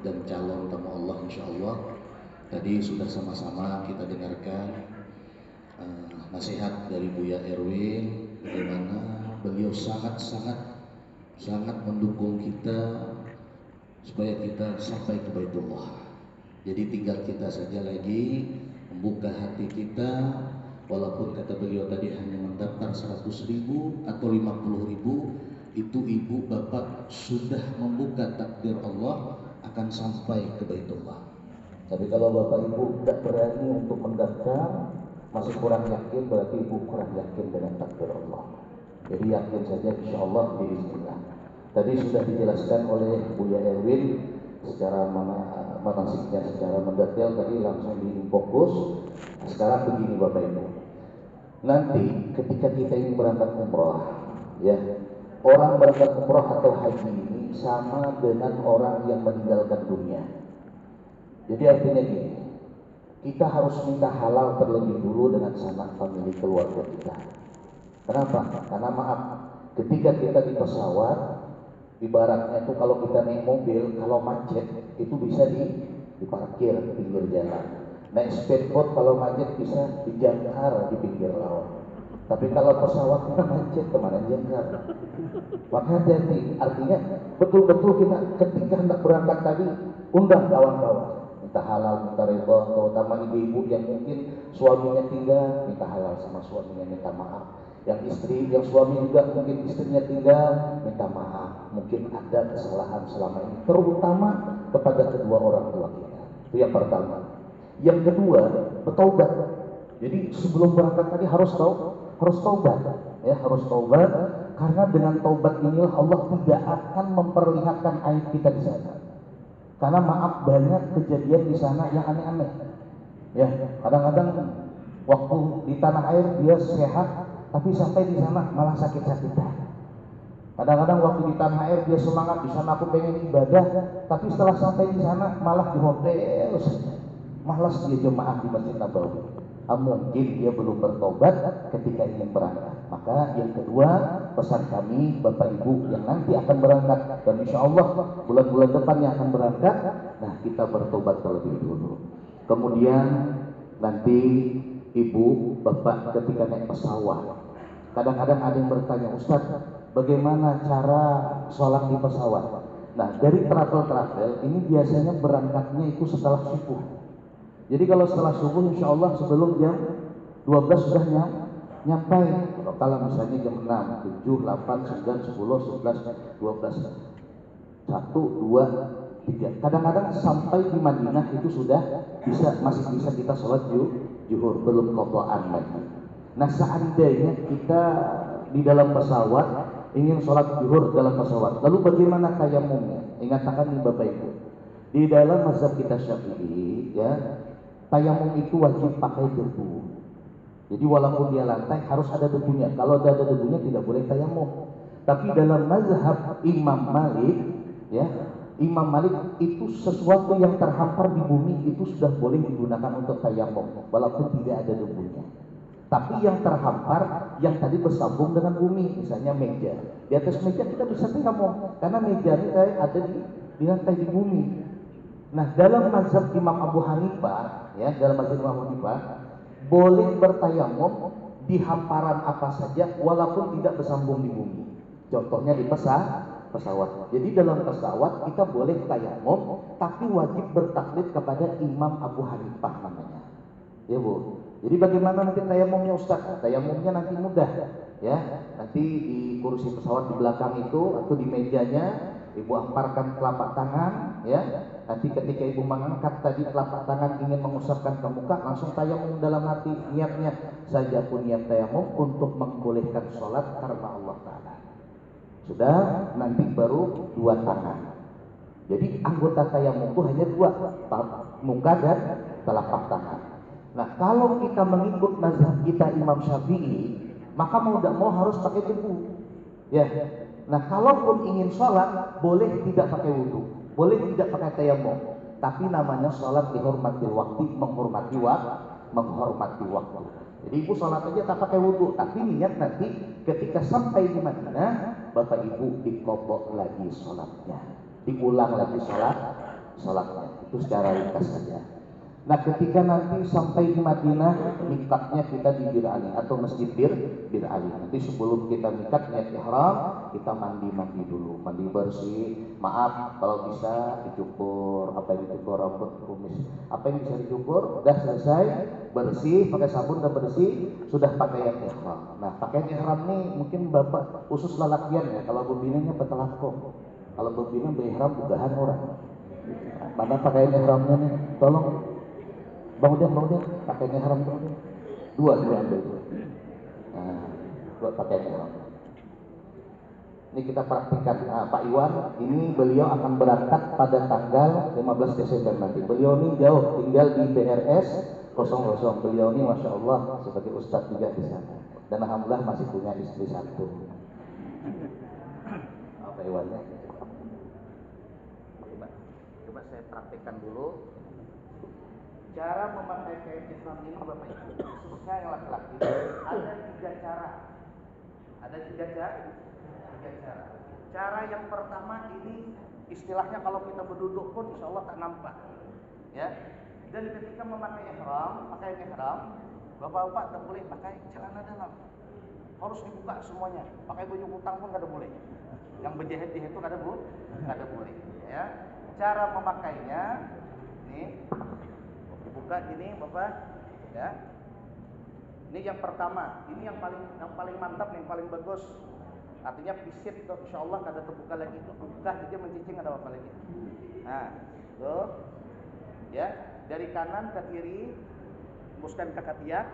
dan calon tamu Allah insya Allah. Tadi sudah sama-sama kita dengarkan nasihat dari Buya Erwin, bagaimana beliau sangat mendukung kita supaya kita sampai ke Baitullah. Jadi tinggal kita saja lagi membuka hati kita, walaupun kata beliau tadi hanya mendaftar 100.000 atau 50.000, itu ibu bapak sudah membuka takdir Allah akan sampai ke Baitullah. Tapi kalau bapak ibu tidak berani untuk mendaftar, masih kurang yakin, berarti ibu kurang yakin dengan takdir Allah. Jadi yakin saja insya Allah biiznillah. Tadi sudah dijelaskan oleh Buya Erwin secara manasiknya secara mendetail, tadi langsung difokus. Sekarang begini Bapak Ibu, nanti ketika kita ingin berangkat umroh, ya, orang berangkat umroh atau haji ini sama dengan orang yang meninggalkan dunia. Jadi artinya gini, kita harus minta halal terlebih dulu dengan sanak famili keluarga kita. Kenapa? Karena maaf, ketika kita di pesawat, ibaratnya itu kalau kita naik mobil, kalau macet itu bisa diparkir di pinggir jalan. Naik speedboat kalau macet bisa dijangkar di pinggir laut. Tapi kalau pesawatnya macet kemana jangkar? Maka hati-hati. Artinya betul-betul kita ketika hendak berangkat tadi undang kawan-kawan, minta halal, minta ridho, terutama ibu-ibu yang mungkin suaminya tinggal, minta halal sama suaminya, minta maaf. Yang istri, yang suami juga mungkin istrinya tinggal, minta maaf, mungkin ada kesalahan selama ini, terutama kepada kedua orang tua kita. Itu yang pertama. Yang kedua, bertobat. Jadi sebelum berangkat tadi harus taubat, ya, harus taubat, karena dengan taubat inilah Allah tidak akan memperlihatkan aib kita di sana. Karena maaf, banyak kejadian di sana yang aneh-aneh. Ya, kadang-kadang waktu di tanah air dia sehat, tapi sampai di sana malah sakit-sakitan. Kadang-kadang waktu di tanah air dia semangat, di sana aku pengen ibadah, tapi setelah sampai di sana malah di hotel saja. Malas dia jemaah di Masjid Nabawi. Mungkin dia belum bertobat ketika ingin berangkat. Maka yang kedua, pesan kami Bapak Ibu yang nanti akan berangkat, dan insya Allah bulan-bulan depan yang akan berangkat, nah kita bertobat terlebih dulu. Kemudian nanti Ibu Bapak ketika naik pesawat, kadang-kadang ada yang bertanya, Ustaz, bagaimana cara sholat di pesawat? Nah, dari travel ini biasanya berangkatnya itu setelah subuh. Jadi kalau setelah subuh insya Allah sebelum jam 12 sudah nyampe. Kalau misalnya jam 6, 7, 8, 9, 10, 11, 12, 1, 2, 3. Kadang-kadang sampai di Madinah itu sudah masih bisa kita sholat zuhur, belum qadhaan lagi. Nah, seandainya kita di dalam pesawat ingin sholat zuhur dalam pesawat, lalu bagaimana tayamumnya? Ingatkan nih Bapak Ibu, di dalam mazhab kita Syafi'i, ya, tayamum itu wajib pakai debu. Jadi walaupun dia lantai harus ada debunya. Kalau ada debunya tidak boleh tayamum. Tapi dalam mazhab Imam Malik, ya, Imam Malik itu sesuatu yang terhampar di bumi itu sudah boleh digunakan untuk tayamum walaupun tidak ada debunya. Tapi yang terhampar, yang tadi bersambung dengan bumi, misalnya meja. Di atas meja kita bisa tayamum karena meja ini ada di lantai di bumi. Nah, dalam mazhab Imam Abu Hanifah, ya, dalam mazhab Imam Abu Hanifah boleh bertayamum di hamparan apa saja walaupun tidak bersambung di bumi. Contohnya di pesawat. Jadi dalam pesawat kita boleh tayamum, tapi wajib bertaklid kepada Imam Abu Hanifah namanya. Ya Bu. Jadi bagaimana nanti tayamumnya Ustaz? Tayamumnya nanti mudah, ya. Nanti di kursi pesawat di belakang itu atau di mejanya Ibu hamparkan telapak tangan, ya. Nanti ketika Ibu mengangkat tadi telapak tangan ingin mengusapkan ke muka, langsung tayamum dalam hati, niatnya saja pun niat tayamum untuk membolehkan sholat karena Allah Ta'ala. Sudah, nanti baru dua tangan. Jadi anggota tayamum itu hanya dua, muka dan telapak tangan. Nah, kalau kita mengikut mazhab kita Imam Syafi'i, maka mau tidak mau harus pakai debu. Ya. Nah, kalaupun ingin sholat, boleh tidak pakai wudhu, boleh tidak pakai tayamum, tapi namanya sholat dihormati waktu, menghormati waktu. Jadi Ibu sholat aja tak pakai wudhu, tapi niat nanti ketika sampai di Madinah, Bapak Ibu diqodho lagi sholatnya, diulang lagi sholatnya. Itu secara ringkas saja. Nah, ketika nanti sampai di Madinah, mikatnya kita di Bir Ali atau Masjid Bir Ali. Nanti sebelum kita mikat niat ihram, kita mandi dulu, mandi bersih. Maaf kalau bisa dicukur, apa yang dicukur rambut, kumis, apa yang bisa dicukur, udah selesai, bersih, pakai sabun udah bersih, sudah pakaian ihram. Nah, pakaian ihram nih mungkin bapak khusus lelakian ya. Kalau bebininya petelakong, kalau bebini berihram bukahan orang. Mana pakaian ihramnya nih? Tolong. Bang Udah, pakainya haram tuh. Dua ambil. Nah, dua pakainya haram. Ini kita praktikkan. Nah, Pak Iwan, ini beliau akan berangkat pada tanggal 15 Desember nanti. Beliau ini jauh, tinggal di PRS 00. Beliau ini Masya Allah sebagai ustadz juga di sana. Dan alhamdulillah masih punya istri satu. Pak Iwan ya. Coba saya praktikkan dulu. Cara memakai kain ihram ini Bapak Ibu, khususnya yang laki-laki, ada 3 cara. Ada 3 cara. Cara yang pertama ini istilahnya kalau kita berduduk pun insya Allah tak nampak. Ya. Dan ketika memakai pakaian ihram, Bapak-bapak tak boleh pakai celana dalam. Harus dibuka semuanya. Pakai baju kutang pun kada boleh. Yang berjahit-jahit itu kada boleh. Ya. Cara memakainya nih buka gini Bapak ya. Ini yang pertama, ini yang paling mantap, yang paling bagus. Artinya pisit itu insyaallah kada terbuka lagi. Buka aja mencicing ada apa lagi. Nah, tuh. Ya, dari kanan ke kiri tembuskan ke ketiak.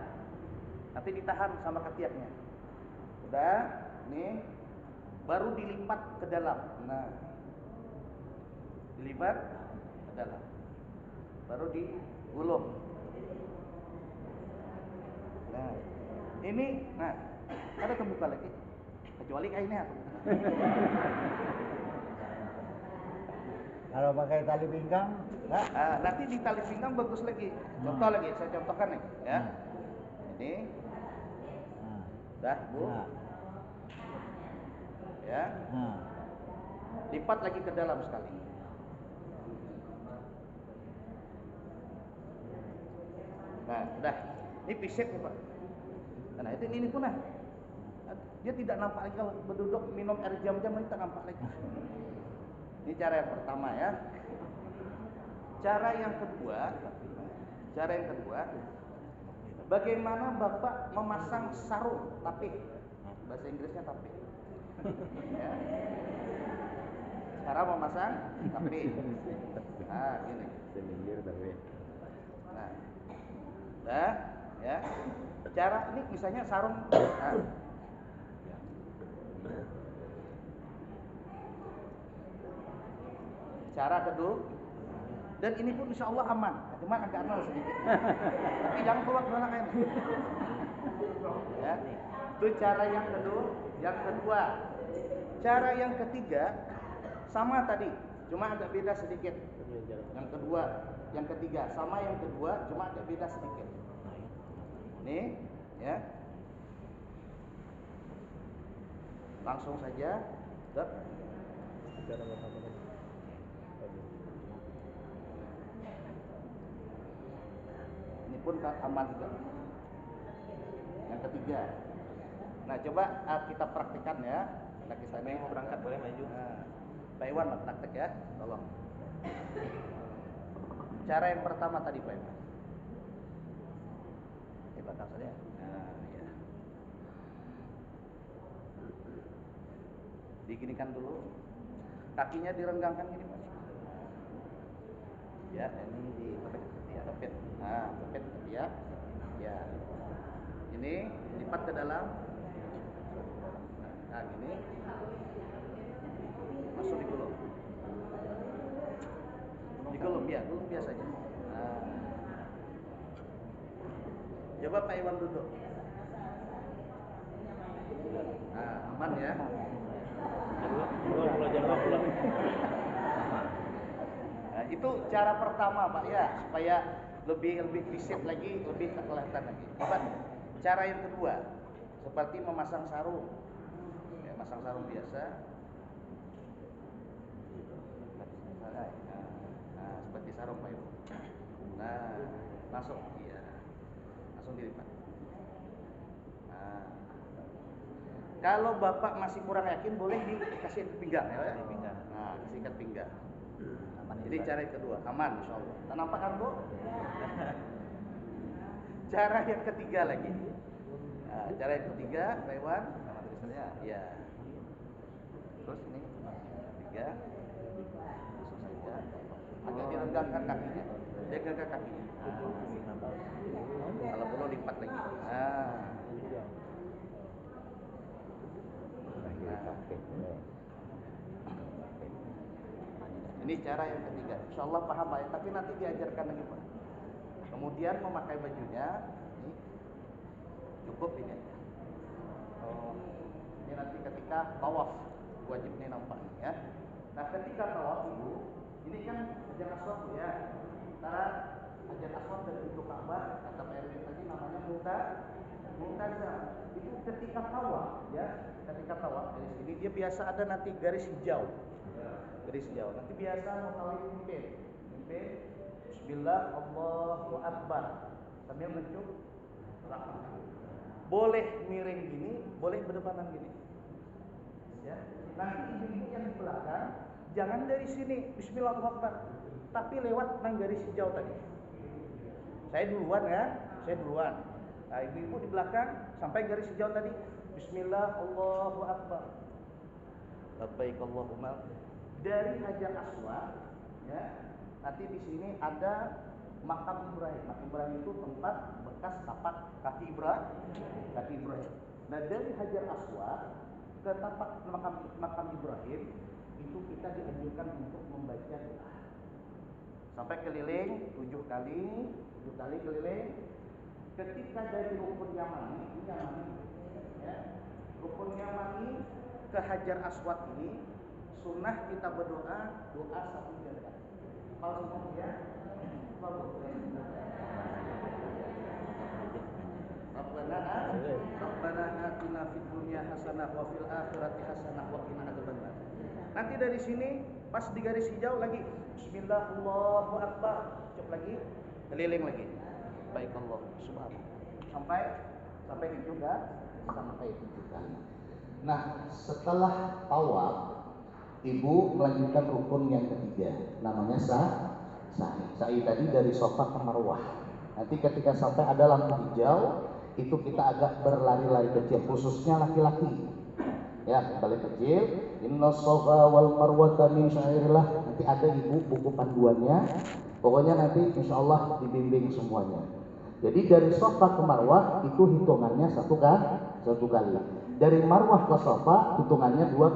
Nanti ditahan sama ketiaknya. Udah, nih baru dilipat ke dalam. Nah. Dilipat ke dalam. Baru digulung. Nah, ini, ada terbuka lagi, kecuali kainnya. Kalau pakai tali pinggang, nanti di tali pinggang bagus lagi. Contoh lagi, saya contohkan nih, ya. Ini, dah Bu, ya. Lipat lagi ke dalam sekali. Nah, udah. Ini piset nih Pak. Nah, itu ini pun dia tidak nampak lagi kalau berduduk minum air jam-jam ini tak nampak lagi. Ini cara yang pertama ya. Cara yang kedua, bagaimana Bapak memasang sarung tapih? Bahasa Inggrisnya tapih. Ya. Cara memasang tapih. Nah, gini. Nah, udah, ya. Cara ini misalnya sarung. Cara kedua, dan ini pun insya Allah aman, cuma agak nol sedikit. Tapi jangan keluar kain. Ya, itu cara yang kedua. Cara yang ketiga sama tadi, cuma agak beda sedikit. Yang kedua, yang ketiga sama yang kedua, cuma agak beda sedikit. Nih, ya. Langsung saja. Ini pun aman juga. Yang ketiga. Nah, coba kita praktikkan ya. Lagi saya mau berangkat boleh maju. Pak Iwan praktek ya, tolong. Cara yang pertama tadi Pak Iwan. Di belakang saja. Nah, ya. Diginikan dulu. Kakinya direnggangkan gini Pak. Ya, ini dipepet ketiak. Nah, pepet ketiak. Ya. Ini lipat ke dalam. Nah, gini. Masuk digulung. Digulung ya, gulung biasanya. Nah. Coba Pak Iwan duduk. Nah, aman ya. Nah, itu cara pertama Pak ya, supaya lebih visit lagi, lebih kelihatan lagi. Coba cara yang kedua, seperti memasang sarung. Ya, masang sarung biasa. Nah, sarung Pak Ibu. Nah, langsung ya. Langsung dilipat. Nah. Kalau Bapak masih kurang yakin boleh dikasih pinggang ya. Pinggang. Nah, kasih ikat pinggang. Jadi cara yang kedua, aman insyaallah. Tak nampak kan, Bu? Cara yang ketiga lagi. Nah, cara yang ketiga, Pak Iwan, sama tulisannya. Ya. Terus ini tiga, langsung saja. Agak direnggangkan kakinya, dia gagak kakinya. Kalau perlu lipat lagi. Nah. Ini cara yang ketiga. Insyaallah paham Pak ya, tapi nanti diajarkan lagi Pak. Kemudian memakai bajunya, ini cukup ini aja. Oh, ini nanti ketika tawaf wajib ini nampak ya. Nah ketika tawaf Ibu, ini kan Hajar Aswad ya. Antara Hajar Aswad dan pintu Ka'bah kata Pak Erwin tadi namanya Multazam. Itu ketika tawaf ya, ketika tawaf dari sini dia biasa ada nanti garis hijau. Garis hijau. Nanti biasa mau tawaf mimpin. Bismillah Allahu Akbar. Sambil mencuk belakang. Boleh miring gini, boleh berdepanan gini. Ya. Nanti ibu-ibu yang di belakang jangan dari sini Bismillah Allahu Akbar, tapi lewat nang garis hijau tadi. Saya duluan ya, saya duluan. Nah, ibu-ibu di belakang sampai garis hijau tadi. Bismillah Allahu Akbar. Labbaik Allahumma. Dari Hajar Aswad ya. Nanti di sini ada makam Ibrahim. Makam Ibrahim itu tempat bekas tapak kaki Ibrahim. Nah, dari Hajar Aswad ke tapak makam Ibrahim itu kita dianjurkan untuk membaca doa. Sampai keliling 7 kali keliling. Ketika dari rukun Yamani, ya, rukun Yamani ke Hajar Aswad ini sunnah kita berdoa doa 1 jam. Kalau ya, Rabbana atina fid dunya hasanah wa fil akhirati hasanah wa qina adzabannar. Nanti dari sini pas di garis hijau lagi Bismillah Allahu Akbar. Cuk lagi, keliling lagi. Baik Allah subhanahu. Sampai di juga sampai di juga. Nah, setelah tawaf, ibu melanjutkan rukun yang ketiga, namanya sa'i. Sa'i tadi dari Safa ke Marwah. Nanti ketika sampai ada lampu hijau, itu kita agak berlari-lari kecil, khususnya laki-laki. Ya, balik kecil. Inna Safa wal Marwata min syairillah. Nanti ada ibu buku panduannya. Pokoknya nanti insya Allah dibimbing semuanya. Jadi dari Safa ke Marwah itu hitungannya satu kali. Dari Marwah ke Safa hitungannya dua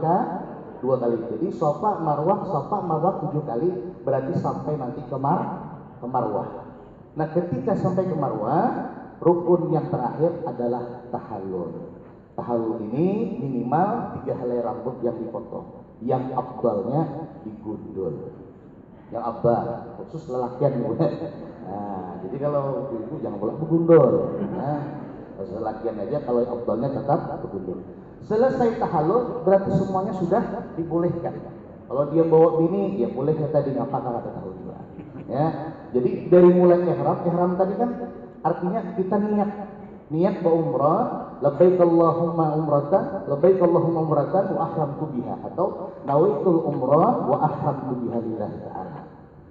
kali. Jadi Safa Marwah 7 kali, berarti sampai nanti ke Marwah. Nah, ketika sampai ke Marwah, rukun yang terakhir adalah tahallul. Tahallul ini minimal 3 helai rambut yang dipotong. Yang afdalnya digundul. Yang afdal khusus lelakian ibu. Nah, jadi kalau ibu jangan boleh begundul. Nah, lelakian aja, kalau yang afdalnya tetap begundul. Selesai tahallul berarti semuanya sudah dibolehkan. Kalau dia bawa bini, ya boleh tadi ngapain kata tahu juga. Ya, jadi dari mulai ihram tadi kan artinya kita niat berumrah, labbaik Allahumma umratan, labbaik Allahumma umratan wa ahramtu biha, atau nawaitul umrah wa ahramtu biha lillahi ta'ala.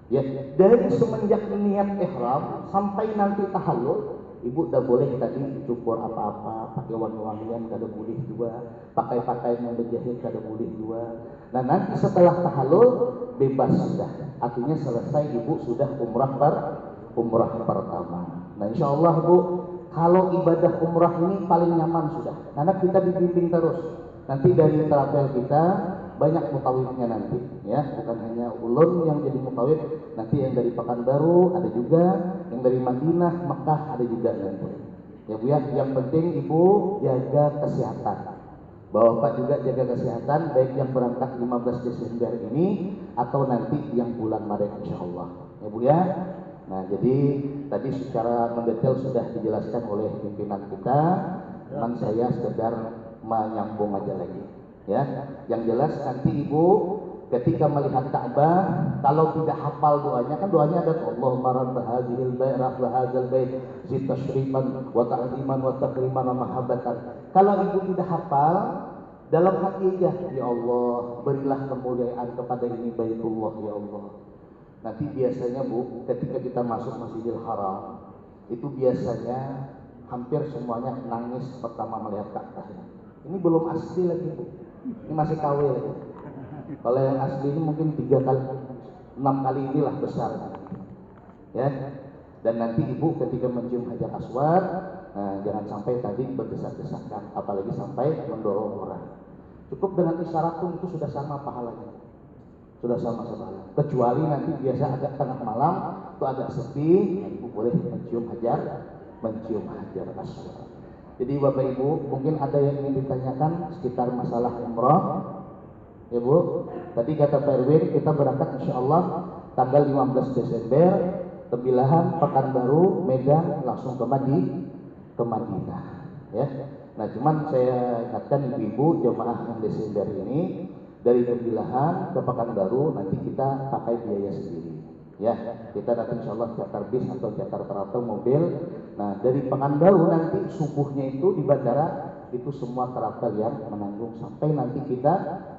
Ya, dari semenjak niat ihram sampai nanti tahallul, ibu udah boleh tadi cukur apa-apa, pakai wangi-wangian kada boleh juga, pakai pakaian yang berjahit kada boleh juga. Nah, nanti setelah tahallul bebas sudah. Artinya selesai ibu sudah umrah pertama. Nah, insya Allah Bu, kalau ibadah umrah ini paling nyaman sudah, karena kita dibimbing terus. Nanti dari travel kita banyak mutawifnya nanti, ya, bukan hanya ulun yang jadi mutawif, nanti yang dari Pekanbaru ada juga, yang dari Madinah, Mekah ada juga nanti. Ya Bu ya, yang penting Ibu jaga kesehatan. Bapak juga jaga kesehatan, baik yang berangkat 15 Desember ini atau nanti yang bulan Maret insya Allah. Ya Bu ya. Nah, jadi tadi secara mendetail sudah dijelaskan oleh pimpinan kita, teman saya sekedar menyambung aja lagi. Ya, yang jelas nanti Ibu ketika melihat Ka'bah, kalau tidak hafal doanya, kan doanya ada Allahumma rabb hadzal bait rabb hadzal bait zid tashrifan wa ta'ziman wa takriman wa mahabbatan. Kalau ibu tidak hafal, dalam hati aja, ya Allah, berilah kemuliaan kepada ini Baitullah ya Allah. Nanti biasanya Bu, ketika kita masuk Masjidil Haram, itu biasanya hampir semuanya nangis pertama melihat Ka'bah. Ini belum asli lagi Bu, ini masih KW lagi. Kalau yang asli ini mungkin 3 kali, 6 kali inilah besar. Ya. Dan nanti ibu ketika mencium Hajar Aswad, nah, jangan sampai tadi berdesak-desakan, apalagi sampai mendorong orang. Cukup dengan isyarat pun itu sudah sama pahalanya. Sudah sama-sama. Kecuali nanti biasa agak tengah malam, itu agak sepi, ibu boleh mencium Hajar Aswad. Jadi Bapak Ibu, mungkin ada yang ingin ditanyakan sekitar masalah umrah. Ya Bu, tadi kata Pak Erwin, kita berangkat insya Allah tanggal 15 Desember, Tembilahan, Pekanbaru, Medan, langsung ke Madinah. Ya. Nah, cuman saya ingatkan ibu-ibu jemaah yang Desember ini dari Tembilahan ke Pekanbaru nanti kita pakai biaya sendiri. Ya, kita nanti insya Allah charter bis atau charter travel mobil. Nah, dari Pekanbaru nanti subuhnya itu di bandara itu semua travel yang menanggung sampai nanti kita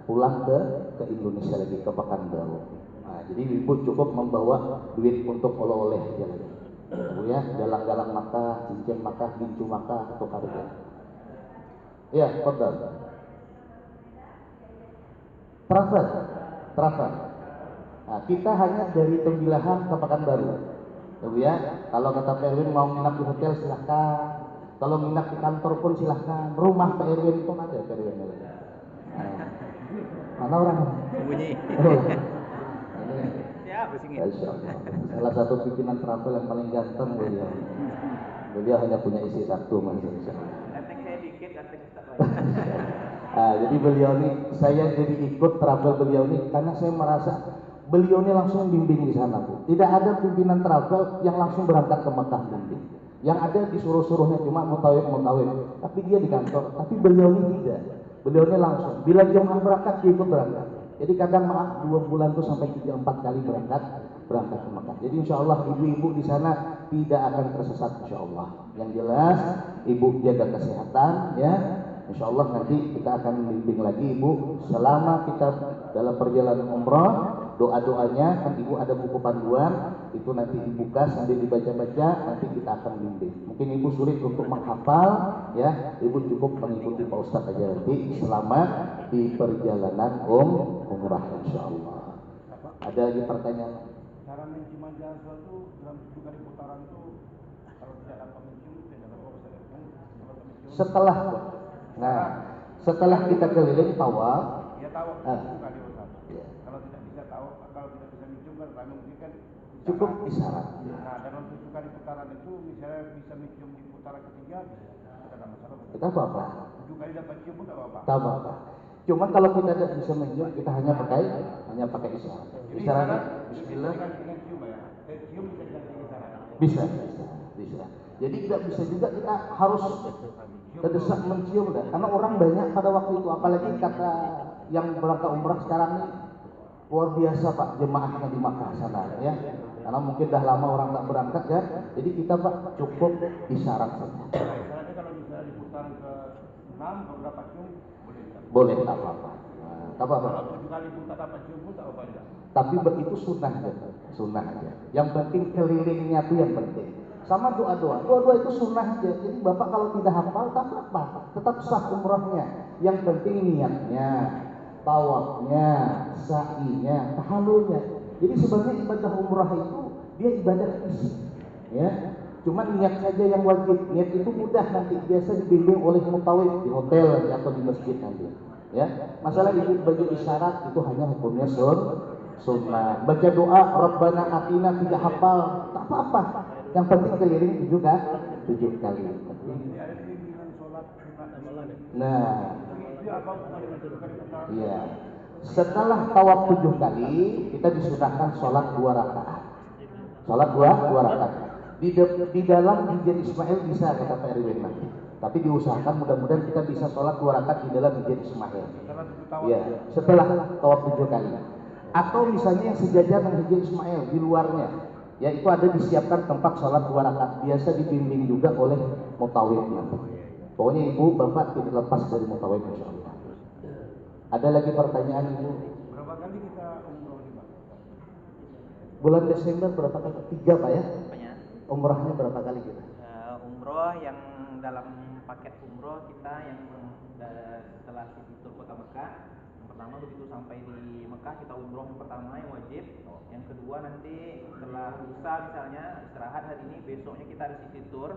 pulang ke Indonesia lagi ke Pekanbaru. Nah, jadi ibu cukup membawa duit untuk oleh-oleh aja lagi. Bu ya, galang-galang mata, cincin mata, gincu mata atau karya. Ya, kodal. Travel. Nah, kita hanya dari Tembilahan ke Pekanbaru. Ya Bu ya, kalau kata Pak Erwin mau nginap di hotel silahkan. Kalau nginap di kantor pun silahkan. Rumah Pak Erwin pun ada Pak Erwin. Nah, mana orang? Bunyi. Siapa sih? Salah satu pimpinan travel yang paling ganteng beliau. Beliau hanya punya isi satu mas. Ganteng saya dikit, ganteng Ustaz. Jadi beliau ini, saya jadi ikut travel beliau ini karena saya merasa beliau ini langsung bimbing di sana Bu. Tidak ada pimpinan travel yang langsung berangkat ke Mekah bimbing. Yang ada disuruh-suruhnya cuma mutawif. Tapi dia di kantor. Tapi beliau ini tidak. Beliau ini langsung. Bila jemaah berangkat, dia ikut berangkat. Jadi kadang maaf 2 bulan tuh sampai 3-4 kali berangkat ke Mekah. Jadi insya Allah ibu-ibu di sana tidak akan tersesat insya Allah. Yang jelas ibu jaga kesehatan ya. Insya Allah nanti kita akan bimbing lagi ibu selama kita dalam perjalanan umrah. Doa-doanya kan ibu ada buku panduan itu nanti dibuka sambil dibaca-baca, nanti kita akan bimbing. Mungkin ibu sulit untuk menghafal ya, ibu cukup mengikuti Pak Ustadz aja nanti selama di perjalanan umrah insya Allah. Ada lagi pertanyaan? Cara mencium Hajar Aswad itu dalam 7 kali putaran itu kalau tidak dapat mencium tidak dapat setelah setelah kita keliling tawaf ya tawaf 7 kali Ustaz. Ya. Kalau tidak bisa mencium kan kami mungkin kan cukup isyarat. Nah, dalam 7 kali putaran itu misalnya bisa mencium di putaran ketiga tidak ada masalah. Kita apa? 7 kali dapat cium pun tidak apa-apa. Tak apa. Cuma kalau kita tidak bisa mencium, kita hanya pakai isyarat. Isyaratnya Bismillah. Dengan cium ya. Cium bisa dengan isyarat. Bisa. Jadi tidak bisa juga kita harus terdesak mencium dah. Karena orang banyak pada waktu itu, apalagi kata yang berangkat umrah sekarang ini luar biasa Pak jemaahnya di Makkah sana ya. Karena mungkin dah lama orang tak berangkat ya. Jadi kita Pak cukup isyarat saja. Isyaratnya kalau misalnya di putaran ke-6 kalau dapat cium boleh tak apa-apa. Tak apa-apa. Kalau 7 kali pun tak dapat cium pun tak apa-apa. Tapi itu sunnah aja. Yang penting kelilingnya itu yang penting. Sama doa itu sunnah aja. Jadi Bapak kalau tidak hafal tak apa-apa, tetap sah umrahnya. Yang penting niatnya, tawafnya, sa'inya, tahallulnya. Jadi sebenarnya ibadah umrah itu dia ibadah fisik, ya. Cuma niat saja yang wajib. Niat itu mudah nanti biasa dibimbing oleh mutawif di hotel atau di masjid nanti. Ya, masalah ibu bagi isyarat itu hanya hukumnya sunnah. Baca doa Rabbana atina tidak hafal, tak apa-apa. Yang penting keliling 7 kali. Nah, iya. Setelah tawaf 7 kali, kita disunahkan sholat 2 rakaat. Sholat 2 rakaat. Di dalam Hijr Ismail bisa kata Pak Erwin nanti. Tapi diusahakan mudah-mudahan kita bisa sholat 2 rakaat di dalam Hijr Ismail. Ya, setelah tawaf 7 kali. Atau misalnya yang sejajar dengan Hijr Ismail di luarnya, ya itu ada disiapkan tempat sholat 2 rakaat, biasa dibimbing juga oleh mutawif nanti. Pokoknya ibu bapak tidak lepas dari mutawif insyaallah. Ada lagi pertanyaan ibu? Berapa kali kita umroh nih Pak? Bulan Desember berapa kali? 3 Pak ya? Apanya? Umrahnya berapa kali kita? Umroh yang dalam paket umroh kita yang setelah sisi tur kota Mekah. Yang pertama begitu sampai di Mekah kita umroh yang pertama yang wajib. Yang kedua nanti setelah lusa misalnya istirahat hari ini, besoknya kita ada city tour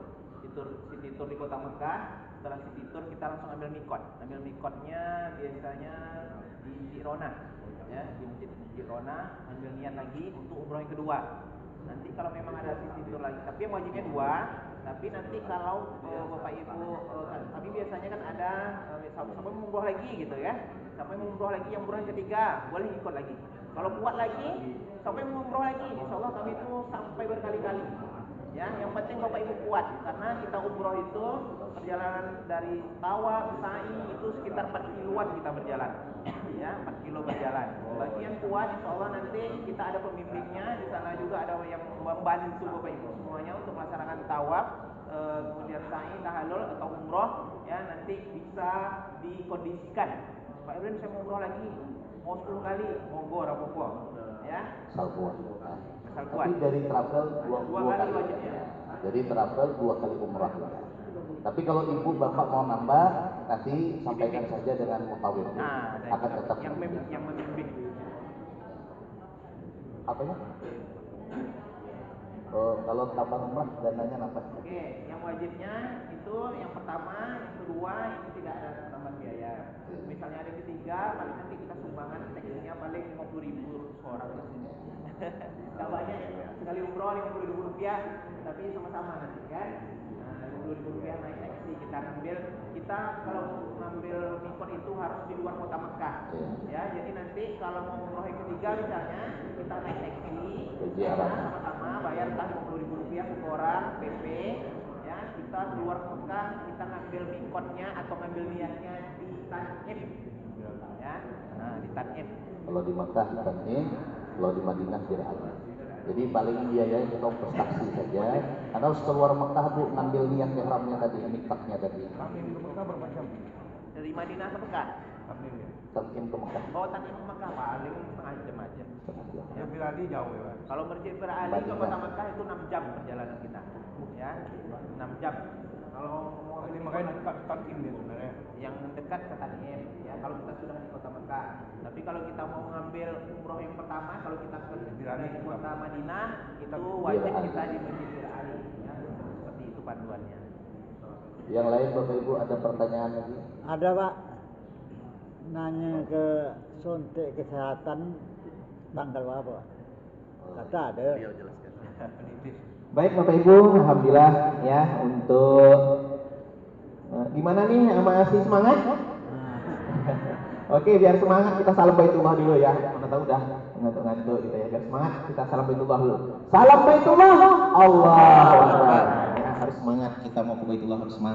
di kota Mekah. Setelah city tour kita langsung ambil mikot. Ambil mikotnya biasanya di Jirona, ya di masjid Jirona. Ambil niat lagi untuk umroh yang kedua. Nanti kalau memang ada city tour lagi, tapi yang wajibnya 2. Tapi nanti kalau bapak ibu, kami biasanya kan ada sampai mau umroh lagi gitu ya. Sampai mau umroh lagi, yang umroh yang ketiga boleh ikut lagi. Kalau kuat lagi, sampai mau umroh lagi. Insya Allah kami itu sampai berkali-kali. Ya, yang penting bapak ibu kuat, karena kita umroh itu perjalanan dari Tawaf, Sa'i itu sekitar 4 kiloan kita berjalan. Ya, 4 kilo berjalan. Bagi yang kuat, insya Allah nanti kita ada pembimbingnya. Di sana juga ada yang membantu bapak ibu semuanya untuk melaksanakan tawaf, kemudian sa'i, tahallul atau umroh. Ya, nanti bisa dikondisikan. Pak Ibrahim saya mau umroh lagi, mau 10 kali, monggo rapopo. Ya. Asal kuat. Asal kuat. Tapi dari travel 2 kali wajibnya. Jadi travel 2 kali umrah. Tapi kalau ibu bapak mau nambah, nanti sampaikan saja dengan mutawif. Nah, Akan tetap yang membimbing. apanya? Oh, kalau tambah umrah dananya nambah. Oke, yang wajibnya itu yang pertama, yang kedua itu tidak ada tambahan biaya. Misalnya ada yang ketiga, paling nanti kita sumbangan teksnya paling 50.000 seorang. Gak banyak ya, sekali umroh 50.000 rupiah, tapi sama-sama nanti kan. 50.000 rupiah naik taksi kita ngambil. Kita kalau ngambil mikot itu harus di luar kota Mekah. Ya, jadi nanti kalau mau umroh yang ketiga misalnya kita naik taksi, ya, sama-sama bayar 50.000 rupiah per orang PP. Ya, kita keluar Mekah, kita ngambil mikotnya atau ngambil niatnya di Tan'im. Ya, nah di Tan'im. Kalau di Mekah di Tan'im, kalau di Madinah di Ra'ad. Jadi paling biayanya kita ongkos taksi saja. Karena harus keluar Mekah bu, ngambil niat ihramnya tadi, mikotnya tadi. Tan'im ke Mekah berapa jam? Dari Madinah ke Mekah. Tan'im ya. Tan'im ke Mekah. Oh, Tan'im ke Mekah paling setengah jam aja. Masjid Ali jauh ya Pak. Kalau Masjid Ali ke kota Mekah itu 6 jam perjalanan kita. Ya, 6 jam. Kalau mau Ini makanya dekat Tan'im ya sebenarnya. yang dekat ke Tan'im, ya kalau kita sudah di kota Mekah. Tapi kalau kita mau ngambil umroh yang pertama, kalau kita ke dari kota Madinah, itu wajib kita di Masjid Ali. Ya, seperti itu panduannya. Yang lain Bapak Ibu ada pertanyaan lagi? Ada Pak, nanya ke suntik kesehatan tanggal berapa Pak? Kata ada. Baik Bapak Ibu, alhamdulillah ya untuk gimana nih masih semangat? Oke, biar semangat kita salam Baitullah dulu ya. Mana tahu udah ngantuk-ngantuk gitu ya. Biar semangat kita salam Baitullah dulu. Salam Baitullah, Allahu Akbar. Ya, harus semangat, kita mau ke Baitullah harus semangat.